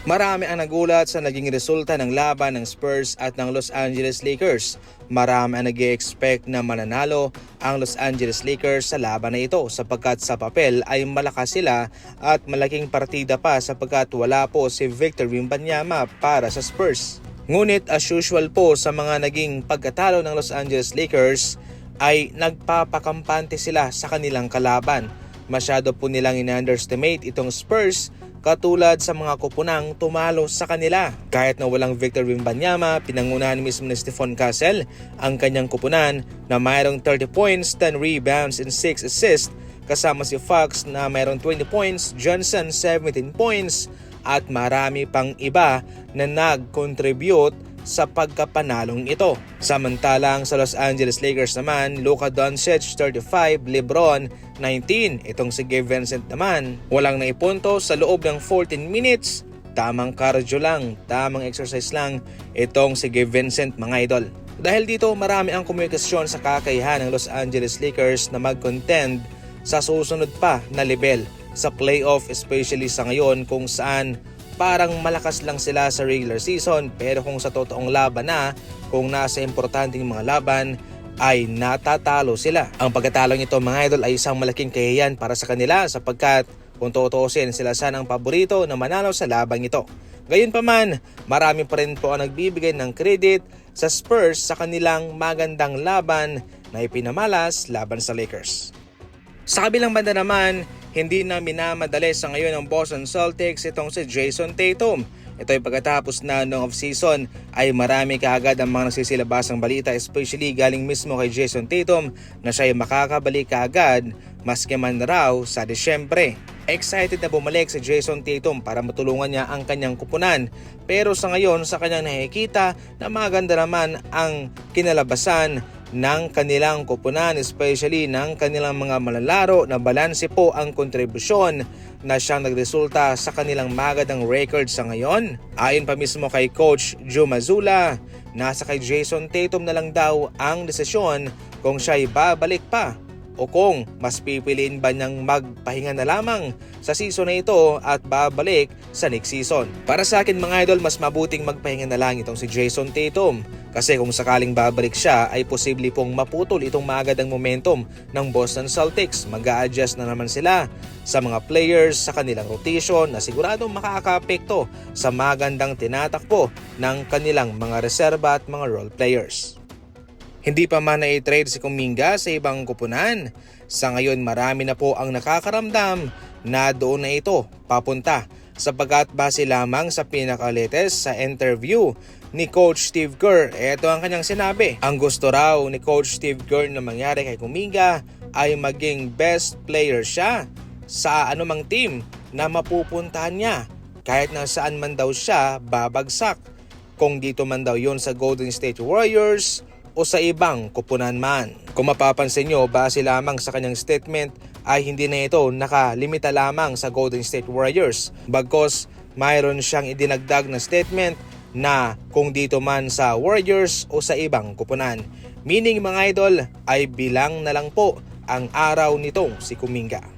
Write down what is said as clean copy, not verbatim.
Marami ang nagulat sa naging resulta ng laban ng Spurs at ng Los Angeles Lakers. Marami ang nag-i-expect na mananalo ang Los Angeles Lakers sa laban na ito sapagkat sa papel ay malakas sila at malaking partida pa sapagkat wala po si Victor Wembanyama para sa Spurs. Ngunit as usual po sa mga naging pagkatalo ng Los Angeles Lakers ay nagpapakampante sila sa kanilang kalaban. Masyado po nilang in-underestimate itong Spurs katulad sa mga kupunang tumalo sa kanila. Kahit na walang Victor Wembanyama, pinangunahan mismo ni Stephon Castle ang kanyang kupunan na mayroong 30 points, 10 rebounds and 6 assists kasama si Fox na mayroong 20 points, Johnson 17 points at marami pang iba na nag-contribute sa pagkapanalong ito. Samantalang sa Los Angeles Lakers naman, Luka Doncic 35, LeBron 19. Itong si Gabe Vincent naman, walang naipunto sa loob ng 14 minutes. Tamang cardio lang, tamang exercise lang itong si Gabe Vincent mga idol. Dahil dito marami ang komunikasyon sa kakayahan ng Los Angeles Lakers na mag-contend sa susunod pa na level sa playoff, especially sa ngayon kung saan parang malakas lang sila sa regular season pero kung sa totoong laban na, kung nasa importanteng mga laban ay natatalo sila. Ang pagkatalong ito mga idol ay isang malaking kahihiyan para sa kanila sapagkat kung tutuusin sila sanang paborito na manalo sa labang ito. Gayunpaman, marami pa rin po ang nagbibigay ng credit sa Spurs sa kanilang magandang laban na ipinamalas laban sa Lakers. Sa kabilang banda naman, hindi na minamadali sa ngayon ng Boston Celtics itong si Jason Tatum. Ito ay pagkatapos na noong off-season ay marami kaagad ang mga nagsisilabasang balita, especially galing mismo kay Jason Tatum na siya ay makakabalik kaagad maski man raw sa Disyembre. Excited na bumalik si Jason Tatum para matulungan niya ang kanyang kupunan. Pero sa ngayon sa kanyang nakikita na maganda naman ang kinalabasan ng kanilang kupunan, especially ng kanilang mga malalaro na balanse po ang kontribusyon na siyang nagresulta sa kanilang magandang record sa ngayon. Ayon pa mismo kay Coach Joe Mazzulla, nasa kay Jason Tatum na lang daw ang desisyon kung siya ay babalik pa o kung mas pipiliin ba niyang magpahinga na lamang sa season na ito at babalik sa next season. Para sa akin mga idol, mas mabuting magpahinga na lang itong si Jason Tatum kasi kung sakaling babalik siya ay posible pong maputol itong magandang momentum ng Boston Celtics. Mag-a-adjust na naman sila sa mga players sa kanilang rotation na siguradong makakaapekto sa magandang tinatakbo ng kanilang mga reserba at mga role players. Hindi pa man na-trade si Kuminga sa ibang kupunan. Sa ngayon marami na po ang nakakaramdam na doon na ito papunta sapagkat base lamang sa pinaka-latest sa interview ni Coach Steve Kerr. Ito ang kanyang sinabi. Ang gusto raw ni Coach Steve Kerr na mangyari kay Kuminga ay maging best player siya sa anumang team na mapupuntahan niya kahit na saan man daw siya babagsak. Kung dito man daw yun sa Golden State Warriors o sa ibang kupunan man. Kung mapapansin nyo, base lamang sa kanyang statement ay hindi na ito nakalimita lamang sa Golden State Warriors. Bagkos mayroon siyang idinagdag na statement na kung dito man sa Warriors o sa ibang kupunan. Meaning mga idol ay bilang na lang po ang araw nitong si Kuminga.